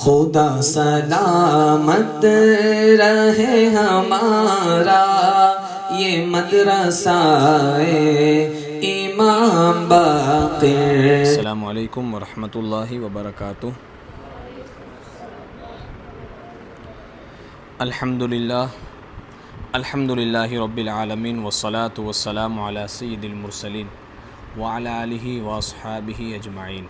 خدا سلامت رہے ہمارا یہ مدرسہ امام باقر۔ السلام علیکم ورحمۃ اللہ وبرکاتہ۔ الحمد للہ رب العالمین والصلاة والسلام علی سید المرسلین وعلی آلہ واصحابہ اجمعین۔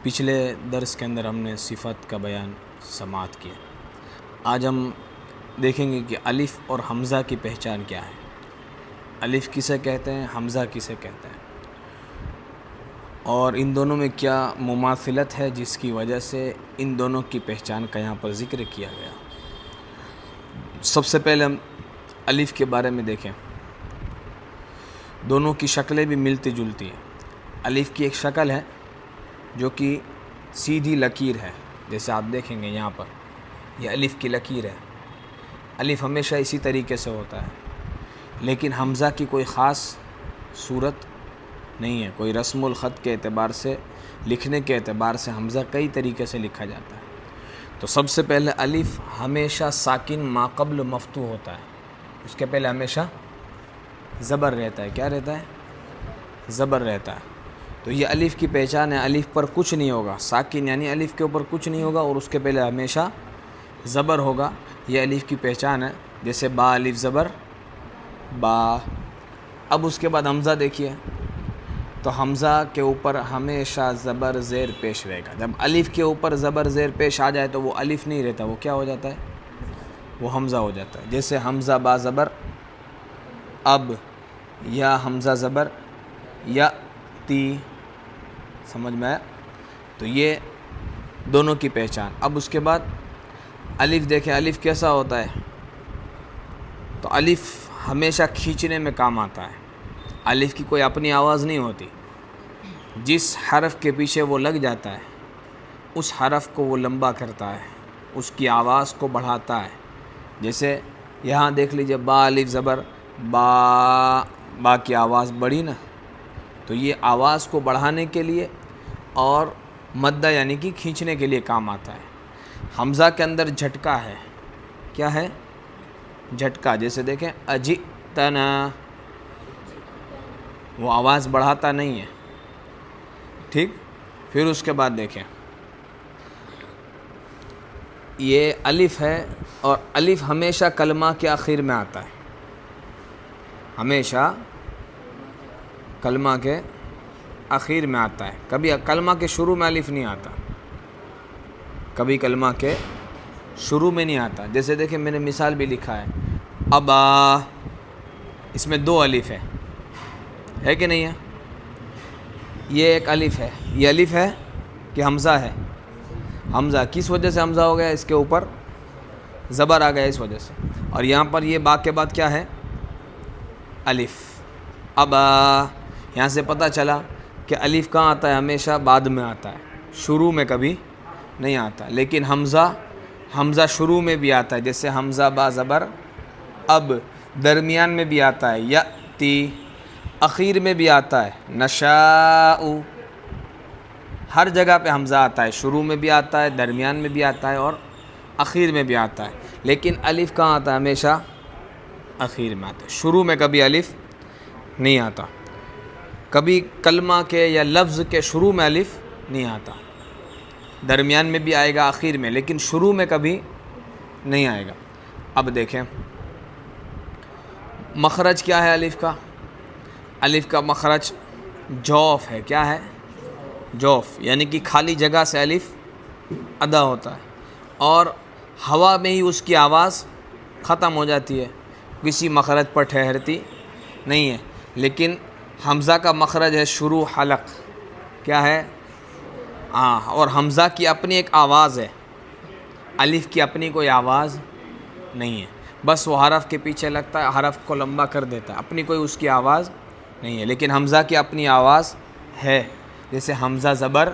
پچھلے درس کے اندر ہم نے صفت کا بیان سماعت کیا۔ آج ہم دیکھیں گے کہ الف اور حمزہ کی پہچان کیا ہے، الف کسے کہتے ہیں، حمزہ کسے کہتے ہیں، اور ان دونوں میں کیا مماثلت ہے جس کی وجہ سے ان دونوں کی پہچان کا یہاں پر ذکر کیا گیا۔ سب سے پہلے ہم الف کے بارے میں دیکھیں۔ دونوں کی شکلیں بھی ملتی جلتی ہیں۔ الف کی ایک شکل ہے جو کہ سیدھی لکیر ہے، جیسے آپ دیکھیں گے یہاں پر یہ الف کی لکیر ہے۔ الف ہمیشہ اسی طریقے سے ہوتا ہے، لیکن حمزہ کی کوئی خاص صورت نہیں ہے، کوئی رسم الخط کے اعتبار سے، لکھنے کے اعتبار سے حمزہ کئی طریقے سے لکھا جاتا ہے۔ تو سب سے پہلے الف ہمیشہ ساکن ما قبل مفتوح ہوتا ہے، اس کے پہلے ہمیشہ زبر رہتا ہے۔ کیا رہتا ہے؟ زبر رہتا ہے۔ تو یہ الف کی پہچان ہے، الف پر کچھ نہیں ہوگا، ساکن یعنی الف کے اوپر کچھ نہیں ہوگا اور اس کے پہلے ہمیشہ زبر ہوگا، یہ الف کی پہچان ہے۔ جیسے با الف زبر با۔ اب اس کے بعد حمزہ دیکھیے، تو حمزہ کے اوپر ہمیشہ زبر زیر پیش رہے گا۔ جب الف کے اوپر زبر زیر پیش آ جائے تو وہ الف نہیں رہتا، وہ کیا ہو جاتا ہے؟ وہ حمزہ ہو جاتا ہے۔ جیسے حمزہ با زبر اب، یا حمزہ زبر یا تی، سمجھ میں آیا؟ تو یہ دونوں کی پہچان۔ اب اس کے بعد الف دیکھیں، الف کیسا ہوتا ہے؟ تو الف ہمیشہ کھینچنے میں کام آتا ہے۔ الف کی کوئی اپنی آواز نہیں ہوتی، جس حرف کے پیچھے وہ لگ جاتا ہے اس حرف کو وہ لمبا کرتا ہے، اس کی آواز کو بڑھاتا ہے۔ جیسے یہاں دیکھ لیجئے با الف زبر با، با کی آواز بڑھی نا، تو یہ آواز کو بڑھانے کے لیے اور مدہ یعنی کہ کھینچنے کے لیے کام آتا ہے۔ حمزہ کے اندر جھٹکا ہے۔ کیا ہے؟ جھٹکا۔ جیسے دیکھیں اجئتنا، وہ آواز بڑھاتا نہیں ہے، ٹھیک۔ پھر اس کے بعد دیکھیں یہ الف ہے، اور الف ہمیشہ کلمہ کے آخر میں آتا ہے، ہمیشہ کلمہ کے آخر میں آتا ہے۔ کبھی کلمہ کے شروع میں الف نہیں آتا، کبھی کلمہ کے شروع میں نہیں آتا۔ جیسے دیکھیں میں نے مثال بھی لکھا ہے ابا، اس میں دو الف ہے کہ نہیں ہے؟ یہ ایک الف ہے، یہ الف ہے کہ حمزہ ہے؟ حمزہ۔ کس وجہ سے حمزہ ہو گیا؟ اس کے اوپر زبر آ گیا اس وجہ سے۔ اور یہاں پر یہ با کے بعد کیا ہے؟ الف۔ ابا، یہاں سے پتہ چلا کہ الف کہاں آتا ہے؟ ہمیشہ بعد میں آتا ہے، شروع میں کبھی نہیں آتا۔ لیکن حمزہ شروع میں بھی آتا ہے، جیسے حمزہ با زبر اب، درمیان میں بھی آتا ہے یاتی، اخیر میں بھی آتا ہے نشاء، ہر جگہ پہ حمزہ آتا ہے، شروع میں بھی آتا ہے، درمیان میں بھی آتا ہے اور اخیر میں بھی آتا ہے۔ لیکن الف کہاں آتا ہے؟ ہمیشہ اخیر میں آتا ہے، شروع میں کبھی الف نہیں آتا۔ کبھی کلمہ کے یا لفظ کے شروع میں الف نہیں آتا، درمیان میں بھی آئے گا، آخر میں، لیکن شروع میں کبھی نہیں آئے گا۔ اب دیکھیں مخرج کیا ہے الف کا؟ الف کا مخرج جوف ہے۔ کیا ہے؟ جوف، یعنی کہ خالی جگہ سے الف ادا ہوتا ہے، اور ہوا میں ہی اس کی آواز ختم ہو جاتی ہے، کسی مخرج پر ٹھہرتی نہیں ہے۔ لیکن حمزہ کا مخرج ہے شروع حلق۔ کیا ہے؟ اور حمزہ کی اپنی ایک آواز ہے، الف کی اپنی کوئی آواز نہیں ہے، بس وہ حرف کے پیچھے لگتا ہے، حرف کو لمبا کر دیتا ہے، اپنی کوئی اس کی آواز نہیں ہے۔ لیکن حمزہ کی اپنی آواز ہے، جیسے حمزہ زبر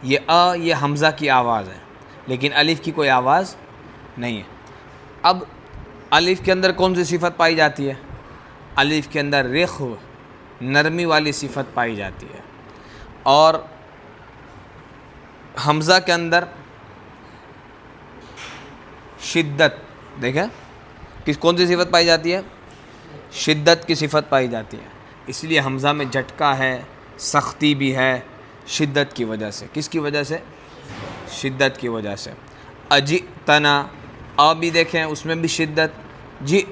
یہ حمزہ کی آواز ہے، لیکن الف کی کوئی آواز نہیں ہے۔ اب الف کے اندر کون سی صفت پائی جاتی ہے؟ الف کے اندر رخو، نرمی والی صفت پائی جاتی ہے، اور حمزہ کے اندر شدت، دیکھیں کون سی صفت پائی جاتی ہے؟ شدت کی صفت پائی جاتی ہے، اس لیے حمزہ میں جھٹکا ہے، سختی بھی ہے شدت کی وجہ سے۔ کس کی وجہ سے؟ شدت کی وجہ سے۔ اجئتنا، بھی دیکھیں اس میں بھی شدت، جی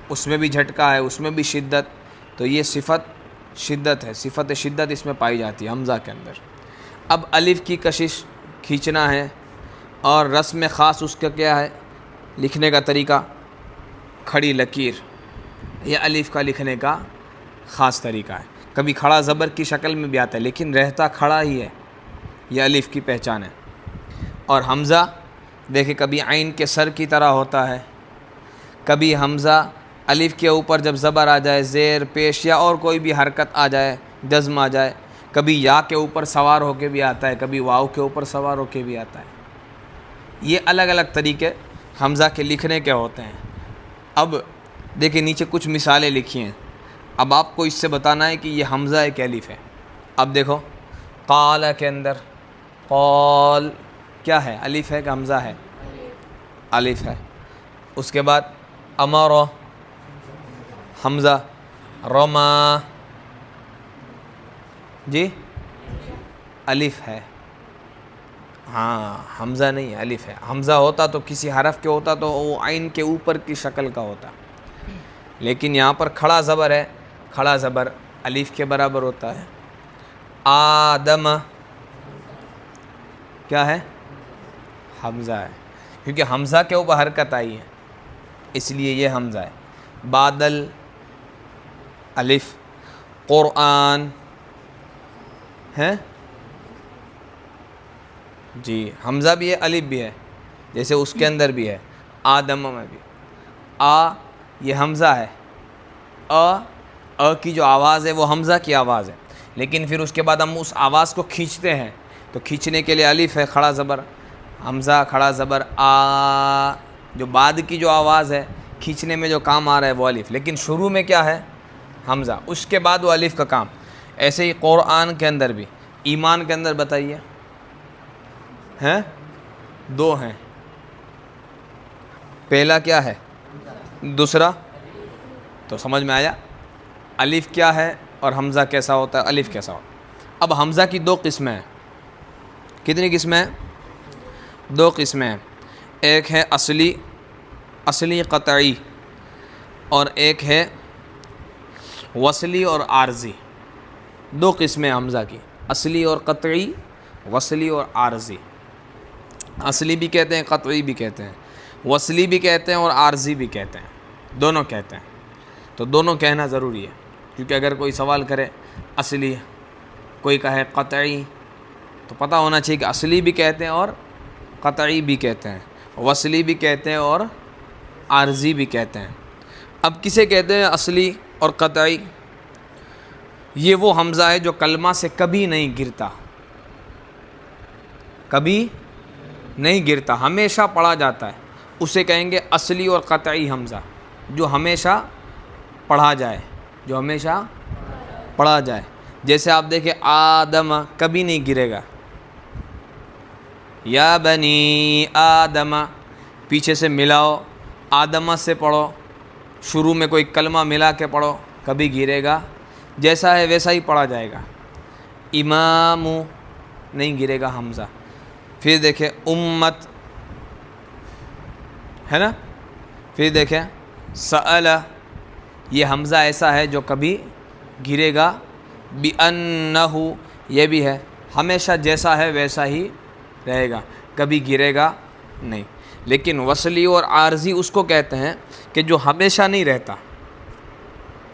اس میں بھی جھٹکا ہے، اس میں بھی شدت، تو یہ صفت شدت ہے، صفت شدت اس میں پائی جاتی ہے حمزہ کے اندر۔ اب الف کی کشش کھینچنا ہے، اور رسم خاص اس کا کیا ہے؟ لکھنے کا طریقہ کھڑی لکیر، یہ الف کا لکھنے کا خاص طریقہ ہے۔ کبھی کھڑا زبر کی شکل میں بھی آتا ہے لیکن رہتا کھڑا ہی ہے، یہ الف کی پہچان ہے۔ اور حمزہ دیکھیں کبھی عین کے سر کی طرح ہوتا ہے، کبھی حمزہ الف کے اوپر جب زبر آ جائے، زیر پیش یا اور کوئی بھی حرکت آ جائے، جزم آ جائے، کبھی یا کے اوپر سوار ہو کے بھی آتا ہے، کبھی واو کے اوپر سوار ہو کے بھی آتا ہے۔ یہ الگ الگ طریقے حمزہ کے لکھنے کے ہوتے ہیں۔ اب دیکھیں نیچے کچھ مثالیں لکھی ہیں، اب آپ کو اس سے بتانا ہے کہ یہ حمزہ ہے کہ الف ہے۔ اب دیکھو قال کے اندر قال کیا ہے؟ الف ہے کہ حمزہ ہے؟ الف ہے۔ اس کے بعد امر حمزہ، رما جی الف ہے، ہاں حمزہ نہیں ہے، الف ہے۔ حمزہ ہوتا تو کسی حرف کے ہوتا تو وہ عین کے اوپر کی شکل کا ہوتا، لیکن یہاں پر کھڑا زبر ہے، کھڑا زبر الف کے برابر ہوتا ہے۔ آدم کیا ہے؟ حمزہ ہے، کیونکہ حمزہ کے اوپر حرکت آئی ہے اس لیے یہ حمزہ ہے۔ بادل الف، قرآن ہے جی حمزہ بھی ہے الف بھی ہے، جیسے اس کے اندر بھی ہے، آدم میں بھی۔ یہ حمزہ ہے، کی جو آواز ہے وہ حمزہ کی آواز ہے، لیکن پھر اس کے بعد ہم اس آواز کو کھینچتے ہیں تو کھینچنے کے لیے الف ہے، کھڑا زبر، حمزہ کھڑا زبر جو بعد کی جو آواز ہے کھینچنے میں جو کام آ رہا ہے وہ الف، لیکن شروع میں کیا ہے؟ حمزہ، اس کے بعد وہ الف کا کام۔ ایسے ہی قرآن کے اندر بھی، ایمان کے اندر بتائیے ہیں؟ دو ہیں، پہلا کیا ہے؟ دوسرا، تو سمجھ میں آیا الف کیا ہے اور حمزہ کیسا ہوتا ہے، الف کیسا ہوتا ہے۔ اب حمزہ کی دو قسمیں ہیں، کتنی قسمیں ہیں؟ دو قسمیں ہیں، ایک ہے اصلی قطعی، اور ایک ہے وصلی اور عارضی۔ دو قسمیں حمزہ کی، اصلی اور قطعی، وصلی اور عارضی۔ اصلی بھی کہتے ہیں، قطعی بھی کہتے ہیں، وصلی بھی کہتے ہیں اور عارضی بھی کہتے ہیں، دونوں کہتے ہیں۔ تو دونوں کہنا ضروری ہے، کیونکہ اگر کوئی سوال کرے اصلی، کوئی کہے قطعی، تو پتہ ہونا چاہیے کہ اصلی بھی کہتے ہیں اور قطعی بھی کہتے ہیں، وصلی بھی کہتے ہیں اور عارضی بھی کہتے ہیں۔ اب کسے کہتے ہیں اصلی اور قطعی؟ یہ وہ حمزہ ہے جو کلمہ سے کبھی نہیں گرتا، کبھی نہیں گرتا، ہمیشہ پڑھا جاتا ہے، اسے کہیں گے اصلی اور قطعی حمزہ، جو ہمیشہ پڑھا جائے، جو ہمیشہ پڑھا جائے۔ جیسے آپ دیکھیں آدم کبھی نہیں گرے گا، یا بنی آدم پیچھے سے ملاؤ، آدم سے پڑھو، شروع میں کوئی کلمہ ملا کے پڑھو، کبھی گرے گا، جیسا ہے ویسا ہی پڑھا جائے گا۔ امام نہیں گرے گا حمزہ۔ پھر دیکھیں امت ہے نا، پھر دیکھیں سأل، یہ حمزہ ایسا ہے جو کبھی گرے گا۔ بِأَنَّهُ یہ بھی ہے، ہمیشہ جیسا ہے ویسا ہی رہے گا، کبھی گرے گا نہیں۔ لیکن وصلی اور عارضی اس کو کہتے ہیں کہ جو ہمیشہ نہیں رہتا،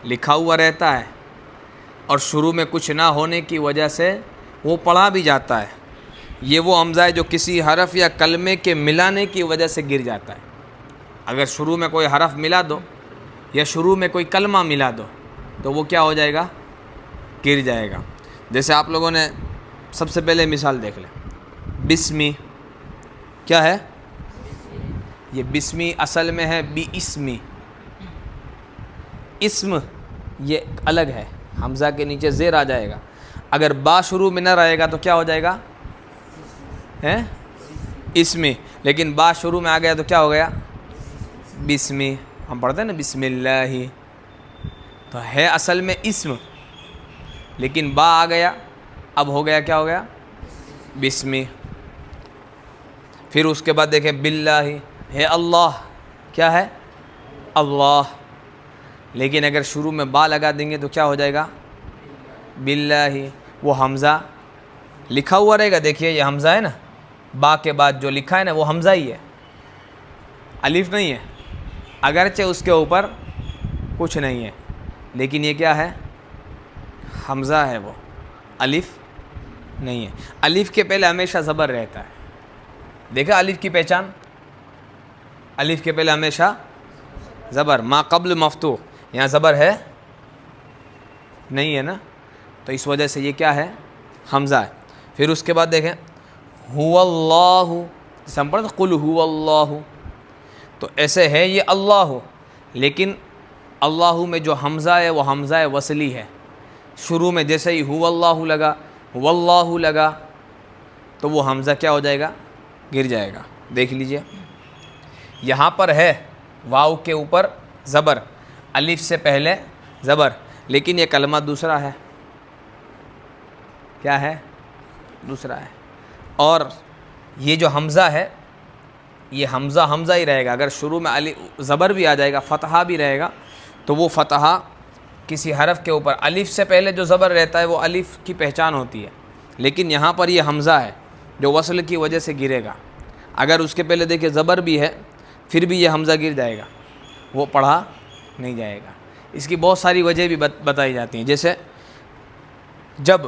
لکھا ہوا رہتا ہے اور شروع میں کچھ نہ ہونے کی وجہ سے وہ پڑھا بھی جاتا ہے۔ یہ وہ حمزہ ہے جو کسی حرف یا کلمے کے ملانے کی وجہ سے گر جاتا ہے۔ اگر شروع میں کوئی حرف ملا دو یا شروع میں کوئی کلمہ ملا دو تو وہ کیا ہو جائے گا؟ گر جائے گا۔ جیسے آپ لوگوں نے سب سے پہلے مثال دیکھ لیں، بسمی کیا ہے؟ یہ بسمی اصل میں ہے بی اسمی، اسم یہ الگ ہے، حمزہ کے نیچے زیر آ جائے گا۔ اگر با شروع میں نہ رہے گا تو کیا ہو جائے گا؟ ہیں اسمی، لیکن با شروع میں آ گیا تو کیا ہو گیا؟ بسمی. ہم پڑھتے ہیں نا بسم اللہ، تو ہے اصل میں اسم، لیکن با آ گیا، اب ہو گیا کیا ہو گیا؟ بسمی. پھر اس کے بعد دیکھیں باللہ، ہے اللہ، کیا ہے؟ اللہ، لیکن اگر شروع میں با لگا دیں گے تو کیا ہو جائے گا؟ باللہ. وہ حمزہ لکھا ہوا رہے گا، دیکھیے یہ حمزہ ہے نا، با کے بعد جو لکھا ہے نا وہ حمزہ ہی ہے، الف نہیں ہے، اگرچہ اس کے اوپر کچھ نہیں ہے، لیکن یہ کیا ہے؟ حمزہ ہے، وہ الف نہیں ہے. الف کے پہلے ہمیشہ زبر رہتا ہے. دیکھا الف کی پہچان؟ الف کے پہلے ہمیشہ زبر، ما قبل مفتوح، یہاں زبر ہے نہیں ہے نا، تو اس وجہ سے یہ کیا ہے؟ حمزہ ہے. پھر اس کے بعد دیکھیں هو اللہ، جیسے ہم پڑھتے قل هو اللہ، تو ایسے ہے یہ اللہ، لیکن اللہ میں جو حمزہ ہے وہ حمزہ وصلی ہے. شروع میں جیسے ہی هو اللہ لگا، هو اللہ لگا، تو وہ حمزہ کیا ہو جائے گا؟ گر جائے گا. دیکھ لیجئے یہاں پر ہے واو کے اوپر زبر، الف سے پہلے زبر، لیکن یہ کلمہ دوسرا ہے. کیا ہے؟ دوسرا ہے. اور یہ جو حمزہ ہے یہ حمزہ ہی رہے گا. اگر شروع میں زبر بھی آ جائے گا، فتحہ بھی رہے گا، تو وہ فتحہ کسی حرف کے اوپر الف سے پہلے جو زبر رہتا ہے وہ الف کی پہچان ہوتی ہے، لیکن یہاں پر یہ حمزہ ہے جو وصل کی وجہ سے گرے گا. اگر اس کے پہلے دیکھیں زبر بھی ہے پھر بھی یہ حمزہ گر جائے گا، وہ پڑھا نہیں جائے گا. اس کی بہت ساری وجہ بھی بتائی جاتی ہیں، جیسے جب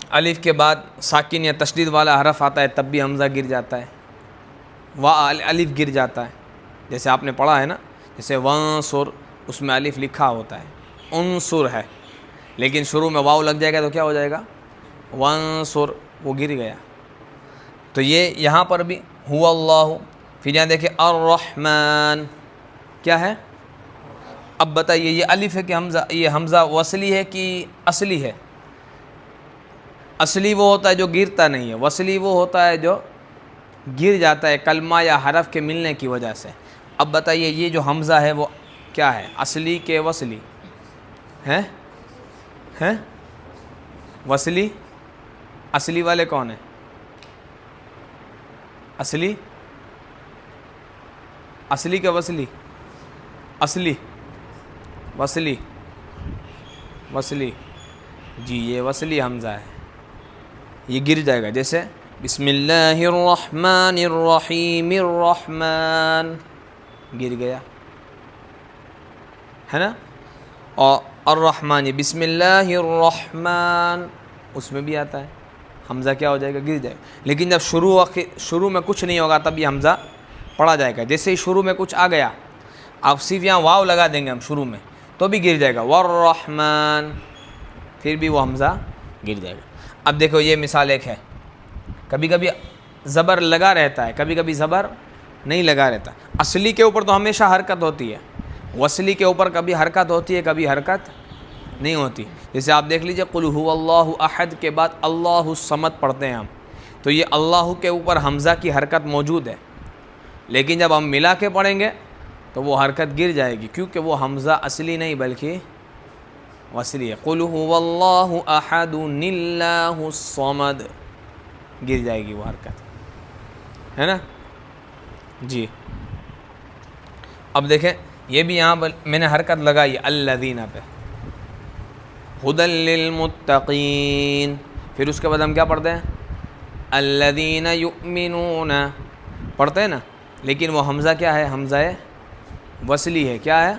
الف کے بعد ساکن یا تشدید والا حرف آتا ہے تب بھی حمزہ گر جاتا ہے، الف گر جاتا ہے. جیسے آپ نے پڑھا ہے نا، جیسے وانصر، اس میں الف لکھا ہوتا ہے، انصر ہے، لیکن شروع میں واو لگ جائے گا تو کیا ہو جائے گا؟ وانصر، وہ گر گیا. تو یہ یہاں پر بھی هو اللہ. پھر یہاں دیکھیں الرحمن، کیا ہے؟ اب بتائیے یہ الف ہے کہ حمزہ؟ یہ حمزہ وصلی ہے کہ اصلی ہے؟ اصلی وہ ہوتا ہے جو گرتا نہیں ہے، وصلی وہ ہوتا ہے جو گر جاتا ہے کلمہ یا حرف کے ملنے کی وجہ سے. اب بتائیے یہ جو حمزہ ہے وہ کیا ہے؟ اصلی کے وصلی ہیں؟ وصلی؟ اصلی والے کون ہیں؟ اصلی کے وصلی؟ اصلی وصلی، جی یہ وصلی حمزہ ہے، یہ گر جائے گا. جیسے بسم اللہ الرحمن الرحیم، الرحمن گر گیا ہے نا. اور الرحمن، بسم اللہ الرحمن، اس میں بھی آتا ہے، حمزہ کیا ہو جائے گا؟ گر جائے گا. لیکن جب شروع میں کچھ نہیں ہوگا تب یہ حمزہ پڑھا جائے گا. جیسے ہی شروع میں کچھ آ گیا، آپ صرف یہاں واو لگا دیں گے ہم شروع میں تو بھی گر جائے گا، والرحمن، پھر بھی وہ حمزہ گر جائے گا. اب دیکھو یہ مثال ایک ہے، کبھی کبھی زبر لگا رہتا ہے، کبھی کبھی زبر نہیں لگا رہتا. اصلی کے اوپر تو ہمیشہ حرکت ہوتی ہے، وصلی کے اوپر کبھی حرکت ہوتی ہے کبھی حرکت نہیں ہوتی. جیسے آپ دیکھ لیجئے قل هو اللہ احد کے بعد اللہ الصمد پڑھتے ہیں ہم، تو یہ اللہ کے اوپر حمزہ کی حرکت موجود ہے، لیکن جب ہم ملا کے پڑھیں گے تو وہ حرکت گر جائے گی، کیونکہ وہ حمزہ اصلی نہیں بلکہ وصلی ہے. قل هو اللہ احد اللہ الصمد، گر جائے گی وہ حرکت، ہے نا جی. اب دیکھیں یہ بھی یہاں میں نے حرکت لگائی الذین پہ، ھدی للمتقین. پھر اس کے بعد ہم کیا پڑھتے ہیں؟ الذین یؤمنون پڑھتے ہیں نا، لیکن وہ حمزہ کیا ہے؟ حمزہ وصلی ہے. کیا ہے؟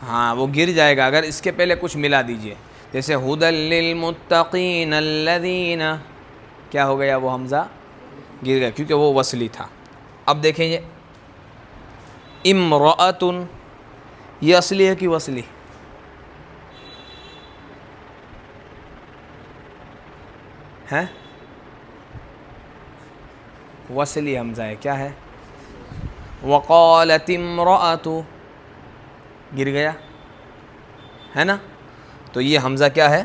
ہاں وہ گر جائے گا اگر اس کے پہلے کچھ ملا دیجئے. جیسے ھدی للمتقین الذین، کیا ہو گیا؟ وہ حمزہ گر گیا کیونکہ وہ وصلی تھا. اب دیکھیں یہ امرأۃ، یہ اصلی ہے کہ وصلی؟ ہے وصلی حمزہ ہے. کیا ہے؟ وقالت امرأۃ، گر گیا ہے نا. تو یہ حمزہ کیا ہے؟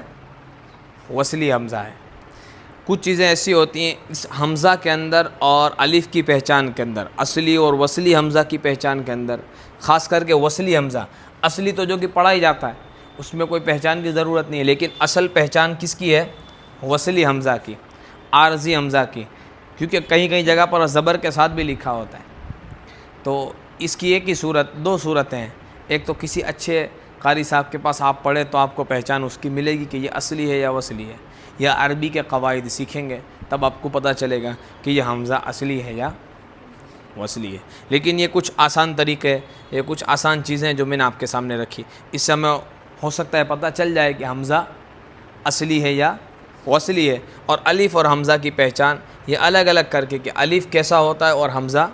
وصلی حمزہ ہے. کچھ چیزیں ایسی ہوتی ہیں اس حمزہ کے اندر اور الف کی پہچان کے اندر، اصلی اور وصلی حمزہ کی پہچان کے اندر، خاص کر کے وصلی حمزہ، اصلی تو جو کہ پڑھا ہی جاتا ہے اس میں کوئی پہچان کی ضرورت نہیں ہے، لیکن اصل پہچان کس کی ہے؟ وصلی حمزہ کی، عارضی حمزہ کی، کیونکہ کہیں کہیں جگہ پر زبر کے ساتھ بھی لکھا ہوتا ہے۔ تو اس کی ایک ہی صورت، دو صورتیں ہیں، ایک تو کسی اچھے قاری صاحب کے پاس آپ پڑھیں تو آپ کو پہچان اس کی ملے گی کہ یہ اصلی ہے یا وصلی ہے، یا عربی کے قواعد سیکھیں گے تب آپ کو پتہ چلے گا کہ یہ حمزہ اصلی ہے یا وصلی ہے۔ لیکن یہ کچھ آسان طریقے، یہ کچھ آسان چیزیں جو میں نے آپ کے سامنے رکھی، اس سے ہمیں ہو سکتا ہے پتہ چل جائے کہ حمزہ اصلی ہے یا وصلی ہے۔ اور الف اور حمزہ کی پہچان یہ الگ الگ کر کے کہ الف کیسا ہوتا ہے اور حمزہ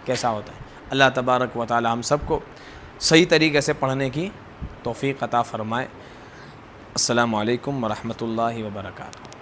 کیسا ہوتا ہے۔ اللہ تبارک و تعالی ہم سب کو صحیح طریقے سے پڑھنے کی توفیق عطا فرمائے۔ السلام علیکم ورحمۃ اللہ وبرکاتہ۔